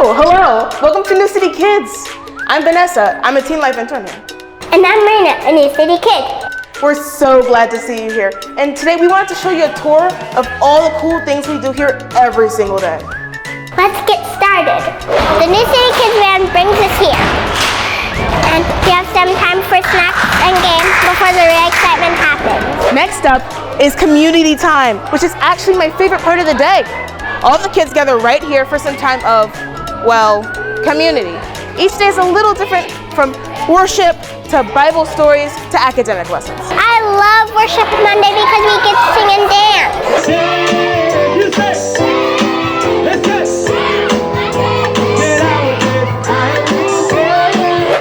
Oh, hello. Welcome to New City Kids. I'm Vanessa. I'm a Teen Life intern here. And I'm Marina, a New City kid. We're so glad to see you here. And today we wanted to show you a tour of all the cool things we do here every single day. Let's get started. The New City Kids van brings us here. And we have some time for snacks and games before the real excitement happens. Next up is community time, which is actually my favorite part of the day. All the kids gather right here for some time of, well, community. Each day is a little different, from worship to Bible stories to academic lessons. I love Worship Monday because we get to sing and dance.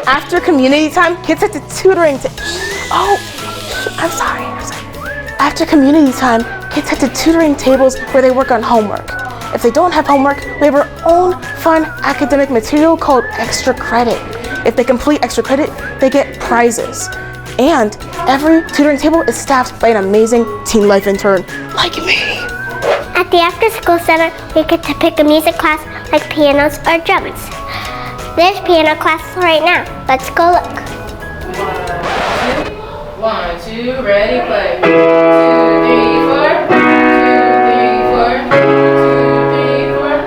After community time, kids head to tutoring I'm sorry. After community time, kids head to tutoring tables where they work on homework. If they don't have homework, we have our own fun academic material called Extra Credit. If they complete Extra Credit, they get prizes. And every tutoring table is staffed by an amazing Teen Life intern like me. At the After School Center, we get to pick a music class like pianos or drums. There's piano class right now. Let's go look. 1, 2, ready, play. 2, 3, 4. 2, 3, 4. 2, 3, 4.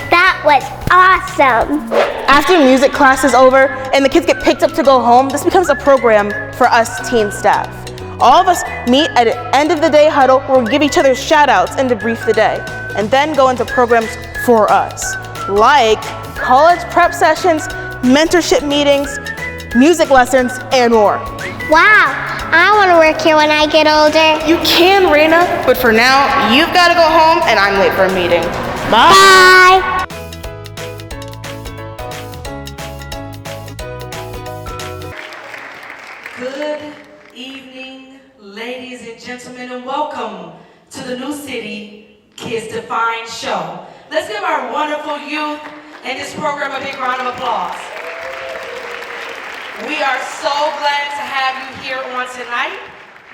That was awesome. After music class is over and the kids get picked up to go home, this becomes a program for us teen staff. All of us meet at an end of the day huddle where we give each other shout outs and debrief the day, and then go into programs for us, like college prep sessions, mentorship meetings, music lessons, and more. Wow, I want to work here when I get older. You can, Raina, but for now, you've got to go home and I'm late for a meeting. Bye. Bye. Good evening, ladies and gentlemen, and welcome to the New City Kids Define Show. Let's give our wonderful youth and this program a big round of applause. We are so glad to have you here on tonight.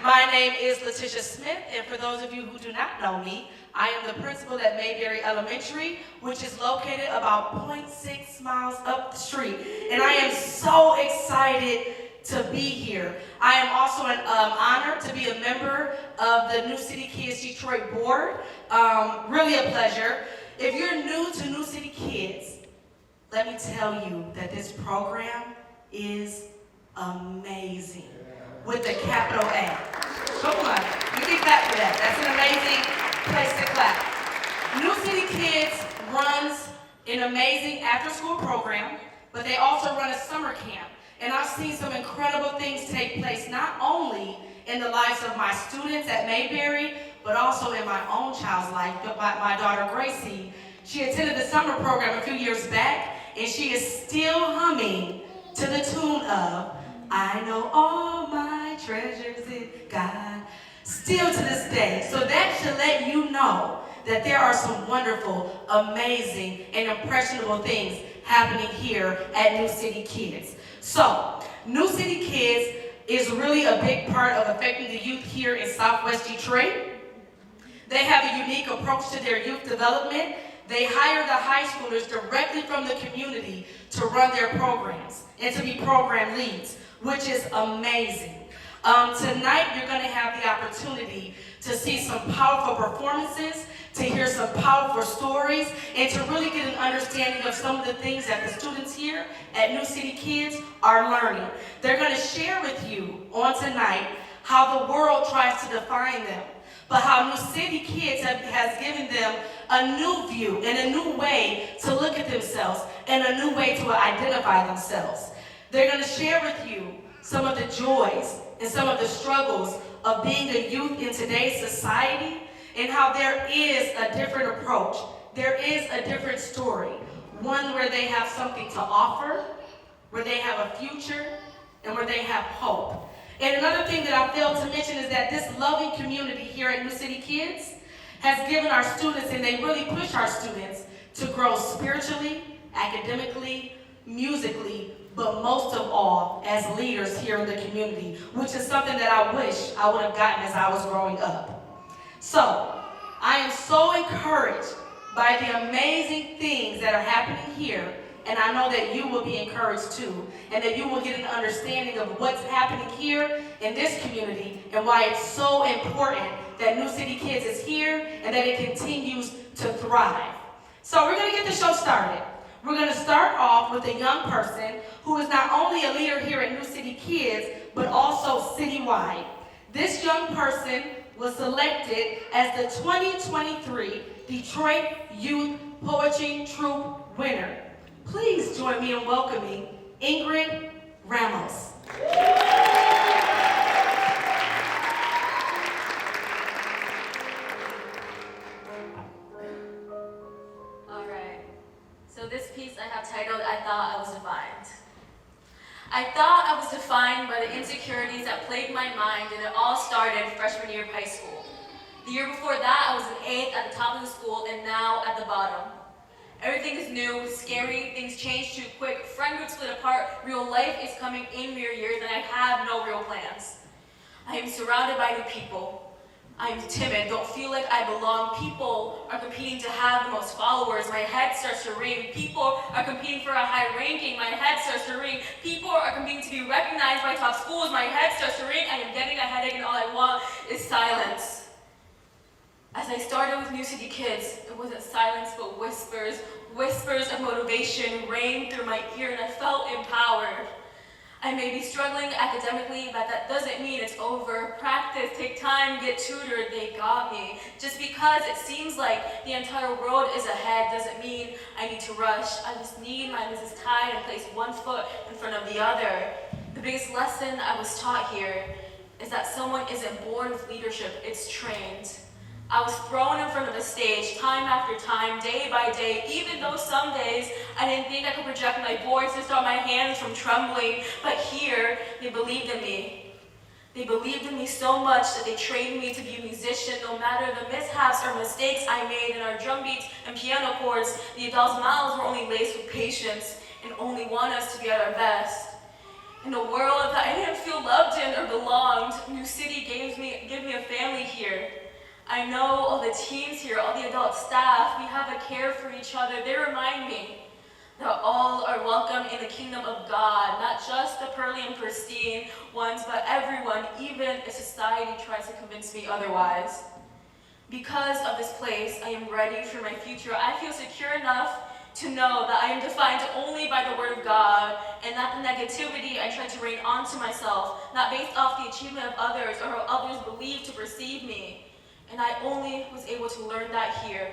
My name is Letitia Smith, and for those of you who do not know me, I am the principal at Mayberry Elementary, which is located about 0.6 miles up the street. And I am so excited to be here. I am also honored to be a member of the New City Kids Detroit Board. Really a pleasure. If you're new to New City Kids, let me tell you that this program is amazing, with a capital A. Come on, you can clap for that. That's an amazing place to clap. New City Kids runs an amazing after-school program, but they also run a summer camp. And I've seen some incredible things take place, not only in the lives of my students at Mayberry, but also in my own child's life. My daughter Gracie, she attended the summer program a few years back, and she is still humming to the tune of, I know all my treasures in God, still to this day. So that should let you know that there are some wonderful, amazing, and impressionable things happening here at New City Kids. So, New City Kids is really a big part of affecting the youth here in Southwest Detroit. They have a unique approach to their youth development. They hire the high schoolers directly from the community to run their programs and to be program leads, which is amazing. Tonight, you're going to have the opportunity to see some powerful performances, to hear some powerful stories, and to really get an understanding of some of the things that the students here at New City Kids are learning. They're going to share with you on tonight how the world tries to define them, but how New City Kids has given them a new view and a new way to look at themselves and a new way to identify themselves. They're going to share with you some of the joys and some of the struggles of being a youth in today's society, and how there is a different approach. There is a different story, one where they have something to offer, where they have a future, and where they have hope. And another thing that I failed to mention is that this loving community here at New City Kids has given our students, and they really push our students to grow spiritually, academically, musically, but most of all, as leaders here in the community, which is something that I wish I would have gotten as I was growing up. So, I am so encouraged by the amazing things that are happening here, and I know that you will be encouraged too, and that you will get an understanding of what's happening here in this community and why it's so important that New City Kids is here and that it continues to thrive. So we're gonna get the show started. We're gonna start off with a young person who is not only a leader here at New City Kids, but also citywide. This young person was selected as the 2023 Detroit Youth Poetry Troupe winner. Please join me in welcoming Ingrid Ramos. All right, so this piece I have titled, I Thought I Was Defined. I thought I was defined by the insecurities that plagued my mind, and it all started freshman year of high school. The year before that, I was an 8th at the top of the school, and now at the bottom. Everything is new, scary, things change too quick, friend groups split apart, real life is coming in mere years, and I have no real plans. I am surrounded by new people. I am timid, don't feel like I belong. People are competing to have the most followers. My head starts to ring. People are competing for a high ranking. My head starts to ring. People are competing to be recognized by top schools. My head starts to ring. I am getting a headache, and all I want is silence. As I started with New City Kids, it wasn't silence but whispers. Whispers of motivation rained through my ear, and I felt empowered. I may be struggling academically, but that doesn't mean it's over. Practice, take time, get tutored, they got me. Just because it seems like the entire world is ahead doesn't mean I need to rush. I just need my business tied and place one foot in front of the other. The biggest lesson I was taught here is that someone isn't born with leadership, it's trained. I was thrown in front of a stage time after time, day by day, even though some days I didn't think I could project my voice and stop my hands from trembling. But here, they believed in me. They believed in me so much that they trained me to be a musician. No matter the mishaps or mistakes I made in our drum beats and piano chords, the adults' mouths were only laced with patience and only want us to be at our best. In a world that I didn't feel loved in or belonged, New City gave me a family here. I know all the teams here, all the adult staff, we have a care for each other. They remind me that all are welcome in the kingdom of God, not just the pearly and pristine ones, but everyone, even if society tries to convince me otherwise. Because of this place, I am ready for my future. I feel secure enough to know that I am defined only by the word of God, and not the negativity I try to rain onto myself, not based off the achievement of others or how others believe to perceive me. And I only was able to learn that here.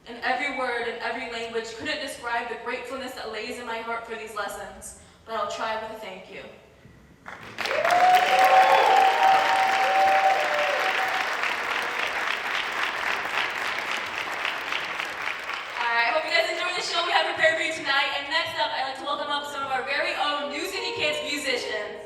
And every word and every language couldn't describe the gratefulness that lays in my heart for these lessons, but I'll try with a thank you. All right, hope you guys enjoyed the show we have prepared for you tonight. And next up, I'd like to welcome up some of our very own New City Kids musicians.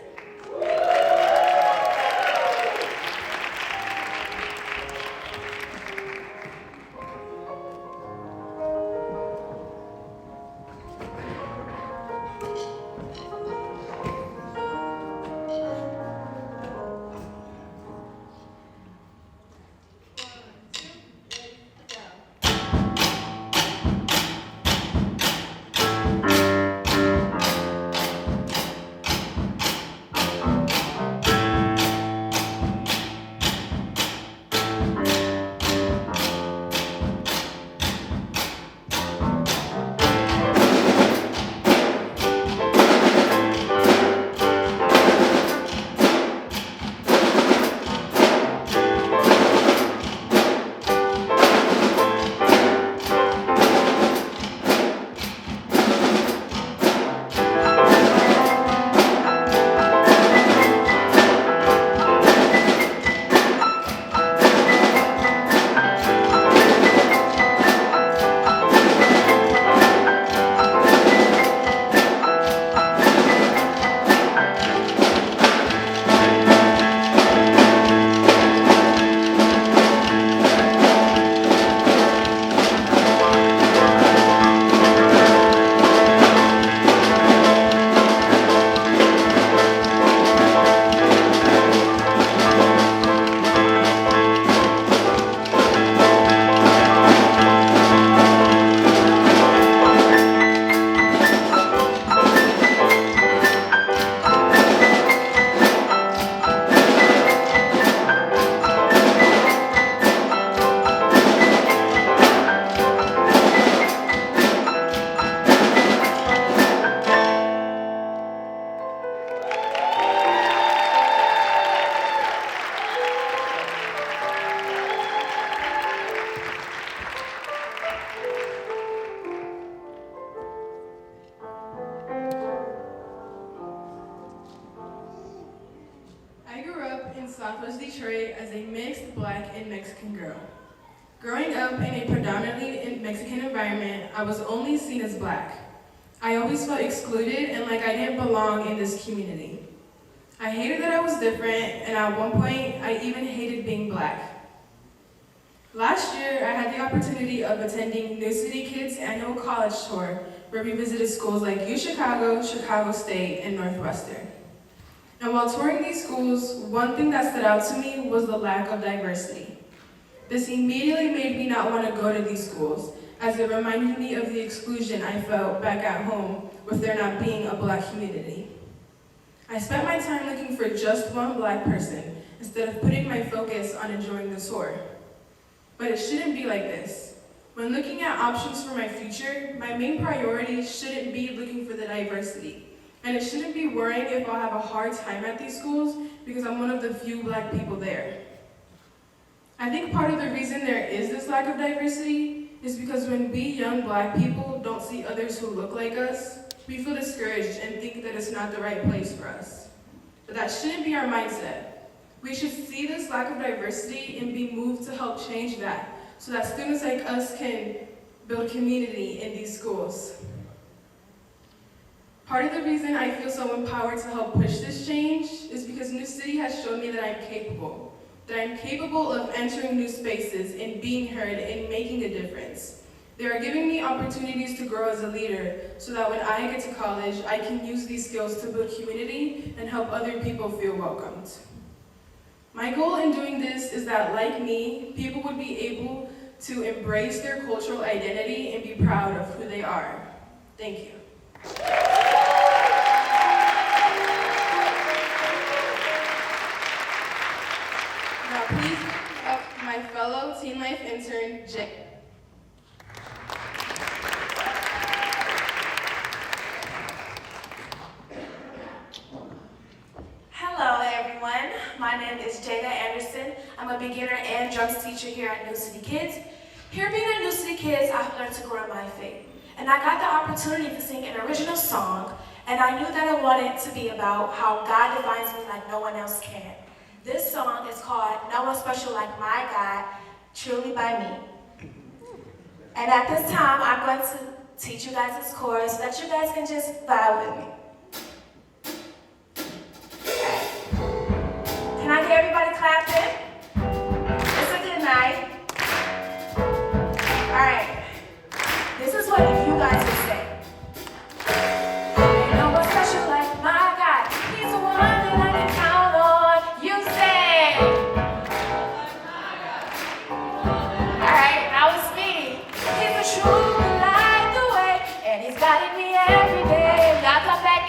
in Southwest Detroit as a mixed Black and Mexican girl. Growing up in a predominantly Mexican environment, I was only seen as Black. I always felt excluded and like I didn't belong in this community. I hated that I was different, and at one point, I even hated being Black. Last year, I had the opportunity of attending New City Kids' annual college tour, where we visited schools like UChicago, Chicago State, and Northwestern. And while touring these schools, one thing that stood out to me was the lack of diversity. This immediately made me not want to go to these schools, as it reminded me of the exclusion I felt back at home with there not being a Black community. I spent my time looking for just one Black person, instead of putting my focus on enjoying the tour. But it shouldn't be like this. When looking at options for my future, my main priority shouldn't be looking for the diversity. And it shouldn't be worrying if I'll have a hard time at these schools because I'm one of the few Black people there. I think part of the reason there is this lack of diversity is because when we young Black people don't see others who look like us, we feel discouraged and think that it's not the right place for us. But that shouldn't be our mindset. We should see this lack of diversity and be moved to help change that so that students like us can build community in these schools. Part of the reason I feel so empowered to help push this change is because New City has shown me that I'm capable of entering new spaces and being heard and making a difference. They are giving me opportunities to grow as a leader so that when I get to college, I can use these skills to build community and help other people feel welcomed. My goal in doing this is that, like me, people would be able to embrace their cultural identity and be proud of who they are. Thank you. Now please give up my fellow Teen Life intern, Jay. Hello everyone, my name is Jada Anderson. I'm a beginner and drums teacher here at New City Kids. Here being at New City Kids, I've learned to grow in my faith. And I got the opportunity to sing an original song, and I knew that I wanted it to be about how God defines me like no one else can. This song is called No One Special Like My God, Truly by Me. And at this time, I'm going to teach you guys this chorus so that you guys can just vibe with me. Can I get everybody clapping? It's a good night. All right. This is what you guys would say. Ain't no one special like my God. He's the one that I can count on. You say. All right, now it's me. He's the truth, the light, the way, and he's guiding me every day. Y'all come back.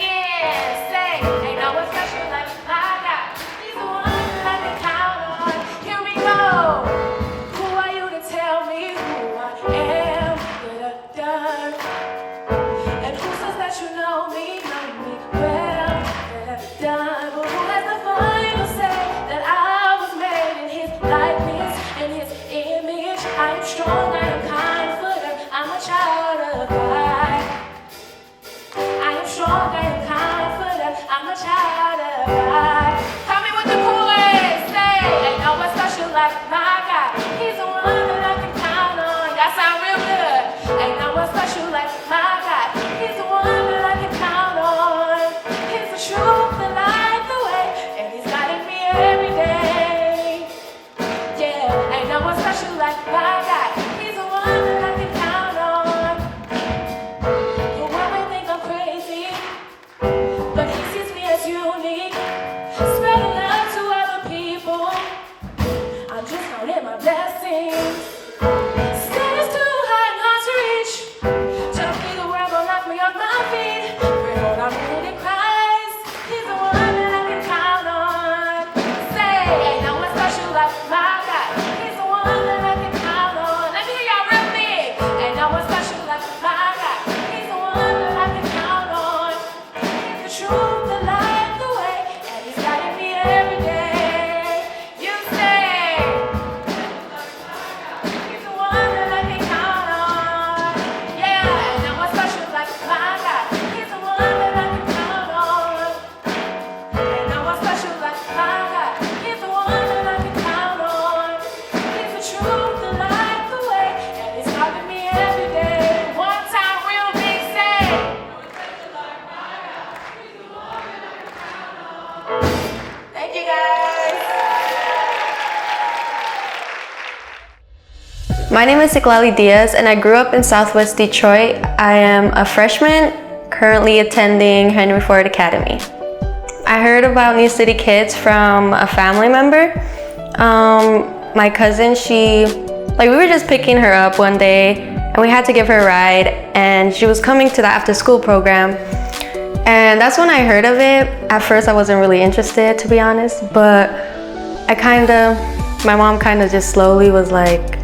you guys. My name is Iglali Diaz and I grew up in Southwest Detroit. I am a freshman currently attending Henry Ford Academy. I heard about New City Kids from a family member. My cousin, we were just picking her up one day and we had to give her a ride, and she was coming to the after school program. And that's when I heard of it. At first I wasn't really interested, to be honest, but my mom kind of just slowly was like,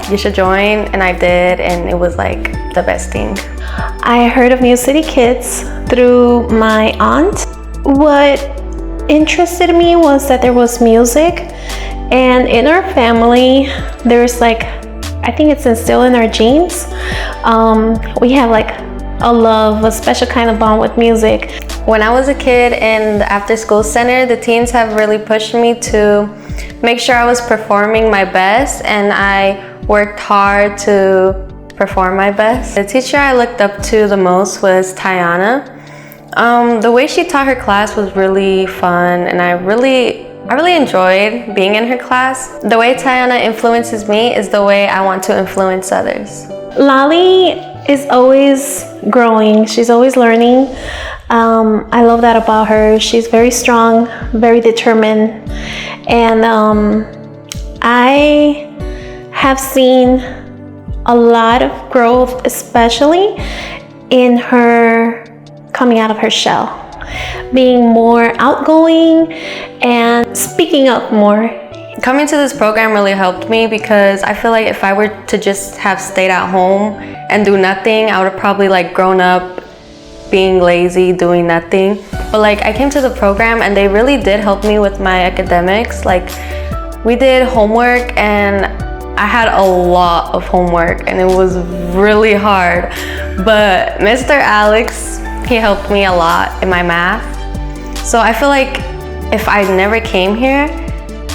you should join, and I did, and it was like the best thing. I heard of New City Kids through my aunt. What interested me was that there was music, and in our family there's I think it's instilled in our genes. We have a special kind of bond with music. When I was a kid in the after school center, the teens have really pushed me to make sure I was performing my best, and I worked hard to perform my best. The teacher I looked up to the most was Tiana. The way she taught her class was really fun, and I really enjoyed being in her class. The way Tiana influences me is the way I want to influence others. Lali is always growing. She's always learning. I love that about her. She's very strong, very determined, and I have seen a lot of growth, especially in her coming out of her shell, being more outgoing and speaking up more. Coming to this program really helped me because I feel like if I were to just have stayed at home and do nothing, I would have probably grown up being lazy, doing nothing. But I came to the program and they really did help me with my academics. We did homework, and I had a lot of homework and it was really hard. But Mr. Alex, he helped me a lot in my math. So I feel like if I never came here,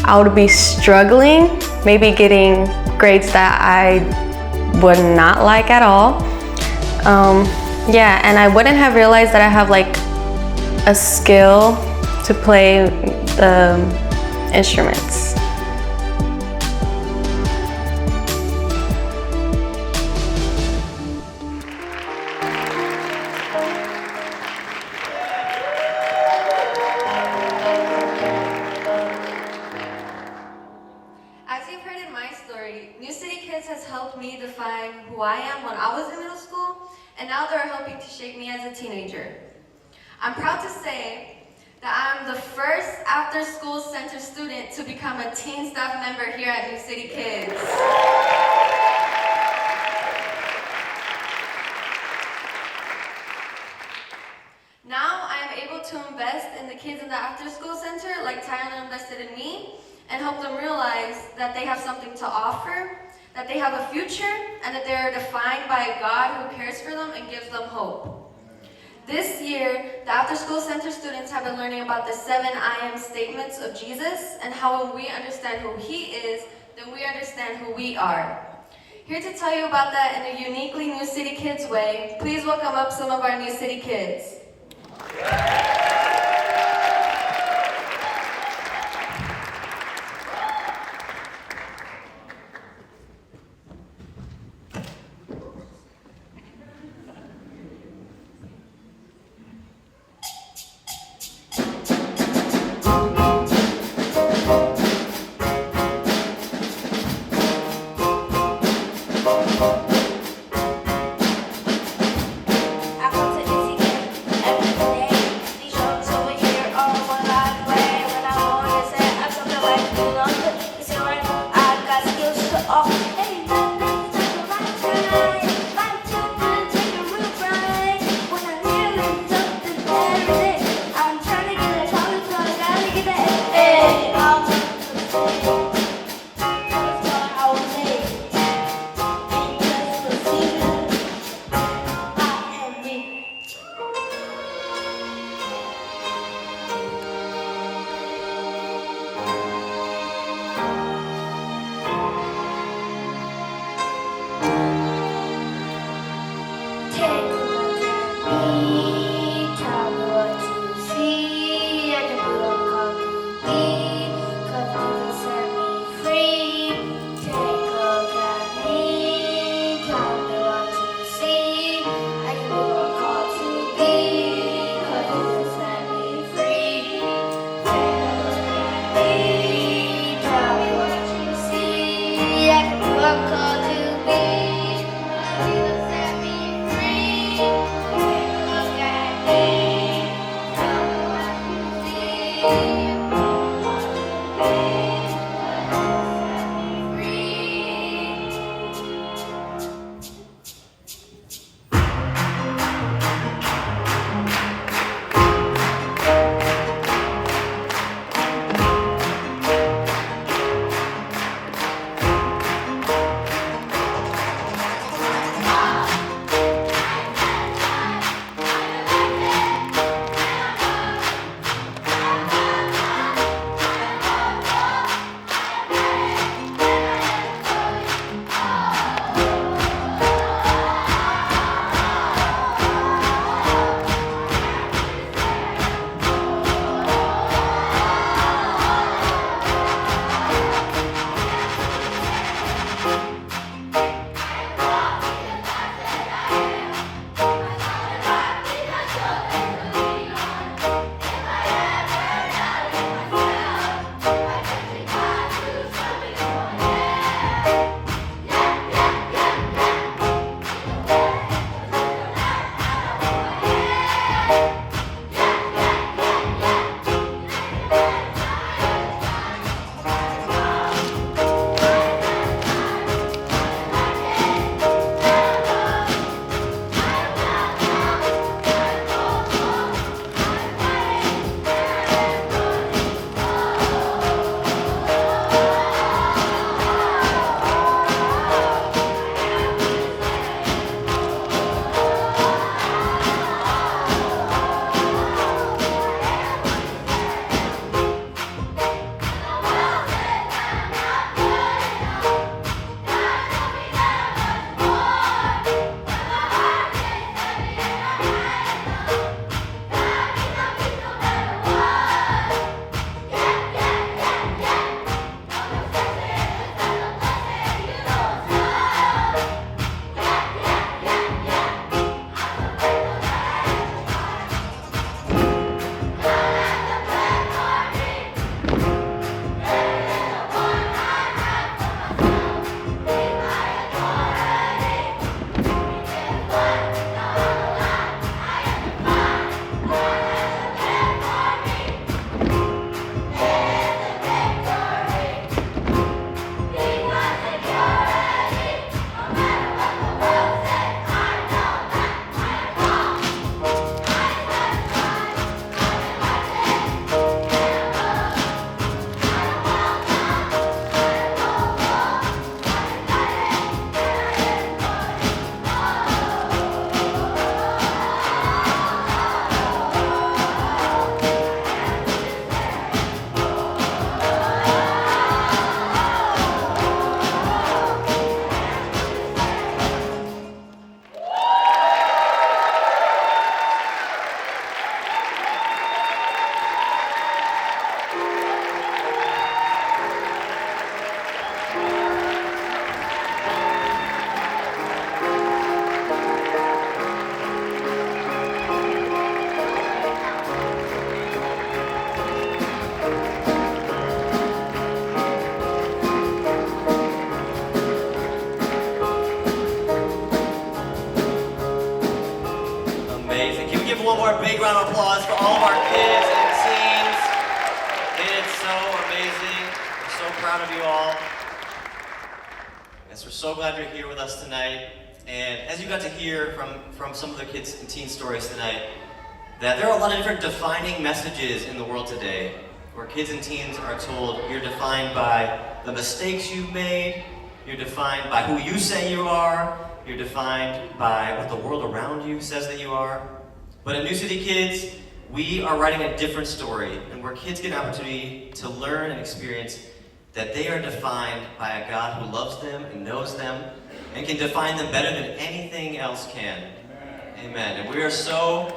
I would be struggling, maybe getting grades that I would not like at all. And I wouldn't have realized that I have a skill to play the instruments. New City Kids has helped me define who I am when I was in middle school, and now they're helping to shape me as a teenager. I'm proud to say that I'm the first after-school center student to become a teen staff member here at New City Kids. Now I am able to invest in the kids in the after-school center like Tyler invested in me, and help them realize that they have something to offer, that they have a future, and that they're defined by a God who cares for them and gives them hope. This year, the After School Center students have been learning about the 7 I am statements of Jesus, and how when we understand who He is, then we understand who we are. Here to tell you about that in a uniquely New City Kids way, please welcome up some of our New City Kids. I come to New City every day. kids and teens. It's so amazing. We're so proud of you all. Yes, we're so glad you're here with us tonight. And as you got to hear from some of the kids and teen stories tonight, that there are a lot of different defining messages in the world today, where kids and teens are told you're defined by the mistakes you've made, you're defined by who you say you are, you're defined by what the world around you says that you are. But at New City Kids, we are writing a different story, and where kids get an opportunity to learn and experience that they are defined by a God who loves them and knows them and can define them better than anything else can. Amen. And we are so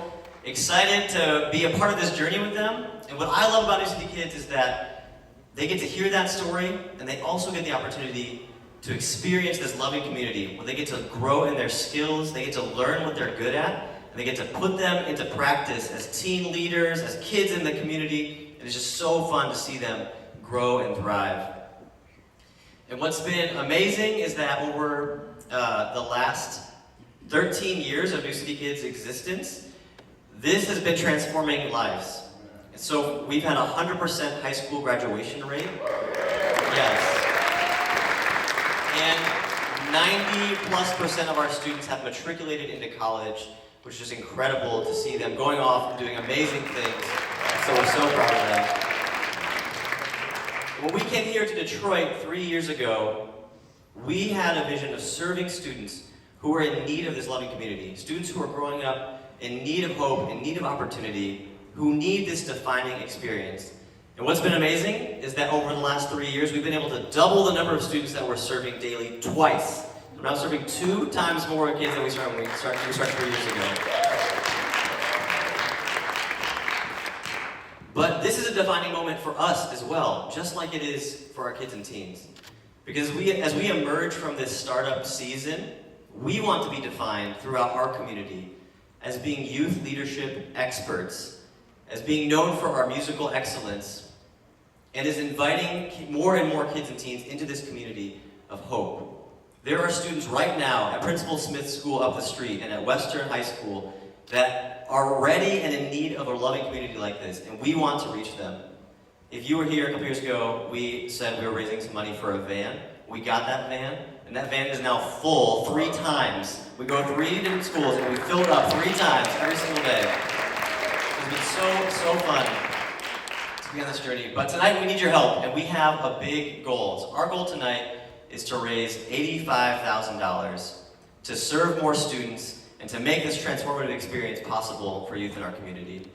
excited to be a part of this journey with them. And what I love about New City Kids is that they get to hear that story, and they also get the opportunity to experience this loving community where they get to grow in their skills, they get to learn what they're good at, and they get to put them into practice as teen leaders, as kids in the community. And it's just so fun to see them grow and thrive. And what's been amazing is that over the last 13 years of New City Kids' existence, this has been transforming lives. And so we've had a 100% high school graduation rate. Yes. And 90+% of our students have matriculated into college, which is incredible to see them going off and doing amazing things. So we're so proud of that. When we came here to Detroit 3 years ago, we had a vision of serving students who are in need of this loving community. Students who are growing up in need of hope, in need of opportunity, who need this defining experience. And what's been amazing is that over the last 3 years, we've been able to double the number of students that we're serving daily twice. We're now serving 2 times more kids than we started 3 years ago. But this is a defining moment for us as well, just like it is for our kids and teens. Because as we emerge from this startup season, we want to be defined throughout our community as being youth leadership experts, as being known for our musical excellence, and is inviting more and more kids and teens into this community of hope. There are students right now at Principal Smith School up the street and at Western High School that are ready and in need of a loving community like this, and we want to reach them. If you were here a couple years ago, we said we were raising some money for a van. We got that van, and that van is now full 3 times. We go 3 different schools, and we fill it up 3 times every single day. It's been so fun to be on this journey. But tonight we need your help, and we have a big goal. So our goal tonight is to raise $85,000 to serve more students and to make this transformative experience possible for youth in our community.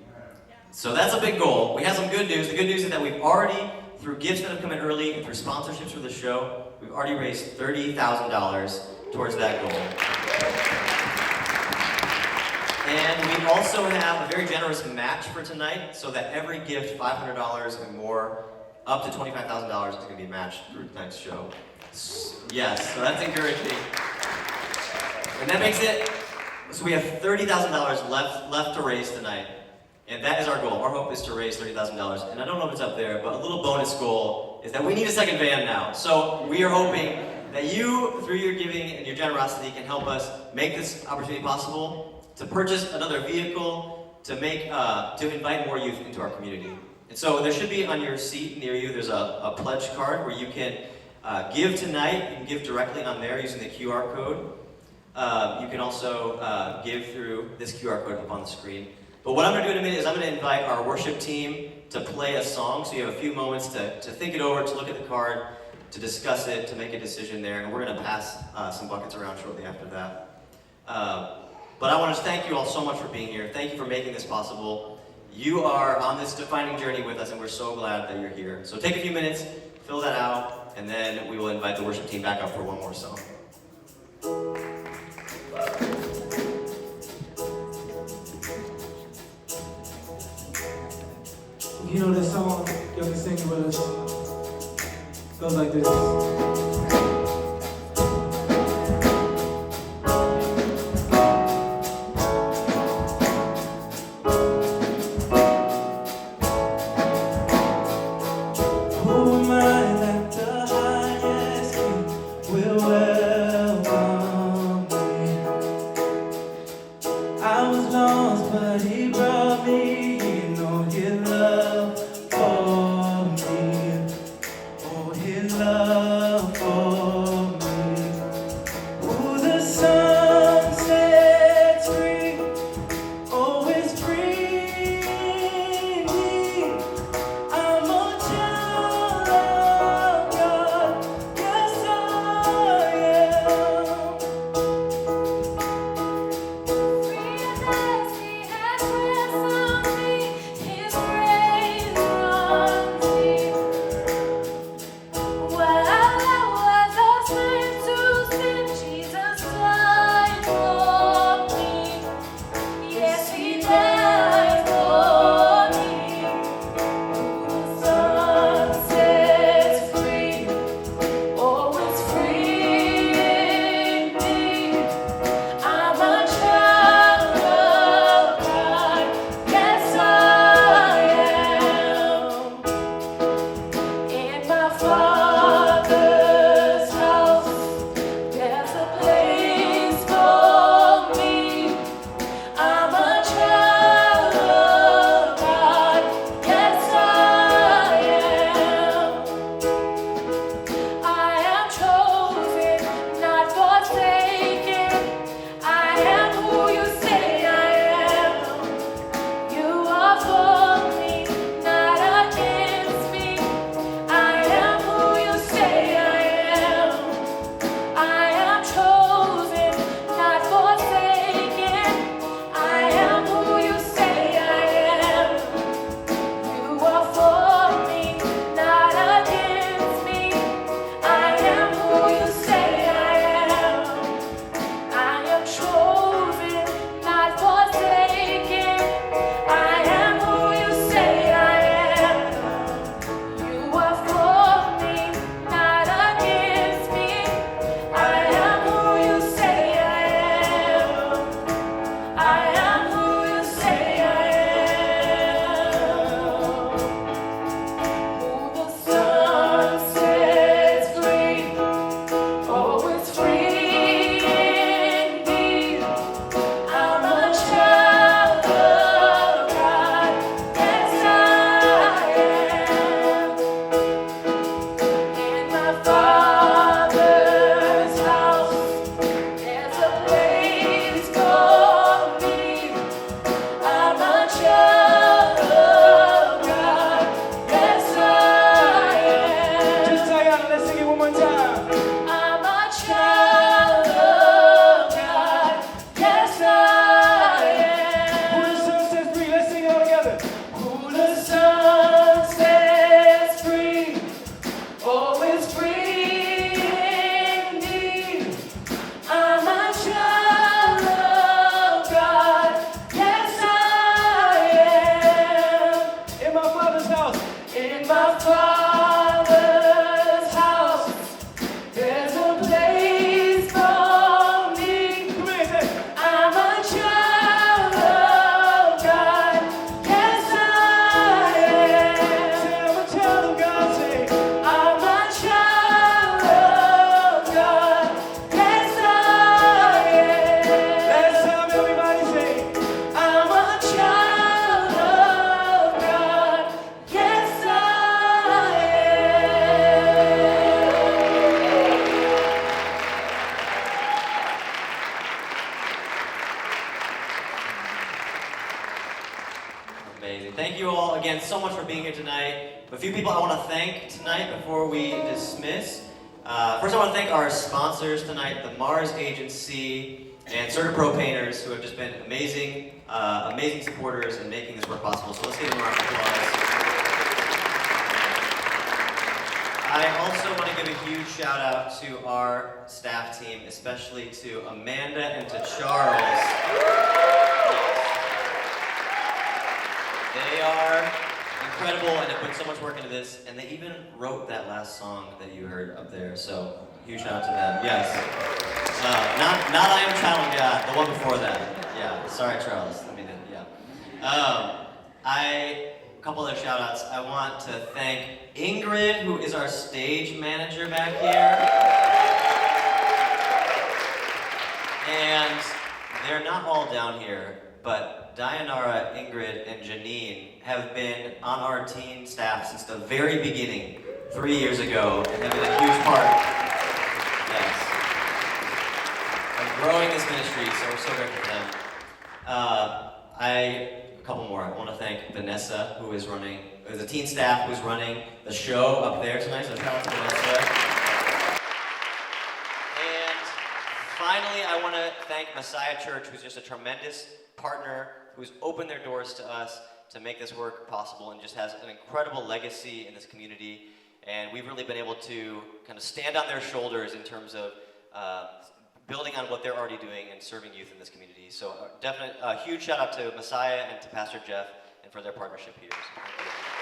So that's a big goal. We have some good news. The good news is that we've already, through gifts that have come in early and through sponsorships for the show, we've already raised $30,000 towards that goal. And we also have a very generous match for tonight, so that every gift, $500 and more, up to $25,000 is going to be matched through tonight's show. Yes, so that's encouraging. And that makes it, so we have $30,000 left to raise tonight. And that is our goal. Our hope is to raise $30,000. And I don't know if it's up there, but a little bonus goal is that we need a second van now. So we are hoping that you, through your giving and your generosity, can help us make this opportunity possible, to purchase another vehicle, to invite more youth into our community. And so there should be on your seat near you, there's a pledge card where you can give tonight. You can give directly on there using the QR code. You can also give through this QR code up on the screen. But what I'm going to do in a minute is I'm going to invite our worship team to play a song, so you have a few moments to think it over, to look at the card, to discuss it, to make a decision there, and we're going to pass some buckets around shortly after that. But I want to thank you all so much for being here. Thank you for making this possible. You are on this defining journey with us, and we're so glad that you're here. So take a few minutes, fill that out, and then we will invite the worship team back up for one more song. You know this song, y'all can sing it with us. It goes like this. Who am I that the highest king will welcome me? I was lost, but he brought me in. Oh, yeah. In my Father's house, there's a place for me. Come here, say. I'm a child of God. Yes, I am. Say, I'm a child of God, say. I'm a child of God. Yes, I am. Last time, everybody say. I'm a child of God. Yes, I Amazing. Thank you all again so much for being here tonight. A few people I want to thank tonight before we dismiss. First, I want to thank our sponsors tonight, the Mars Agency and CertaPro Painters, who have just been amazing, amazing supporters in making this work possible. So let's give them a round of applause. I also want to give a huge shout out to our staff team, especially to Amanda and to Charles. They are incredible and have put so much work into this, and they even wrote that last song that you heard up there, so huge shout out to them. Yes. Not I Am a Child of God, the one before that. Yeah, sorry Charles. I mean, yeah. A couple other shout outs. I want to thank Ingrid, who is our stage manager back here. And they're not all down here, but Dayanara, Ingrid, and Janine have been on our teen staff since the very beginning, 3 years ago, and have been a huge part, yes, of growing this ministry, so we're so grateful for them. A couple more. I want to thank Vanessa, who is the teen staff who's running the show up there tonight, so shout out to Vanessa. And finally, I want to thank Messiah Church, who's just a tremendous partner, who's opened their doors to us to make this work possible and just has an incredible legacy in this community. And we've really been able to kind of stand on their shoulders in terms of building on what they're already doing and serving youth in this community. So definitely a huge shout out to Messiah and to Pastor Jeff and for their partnership here. So thank you.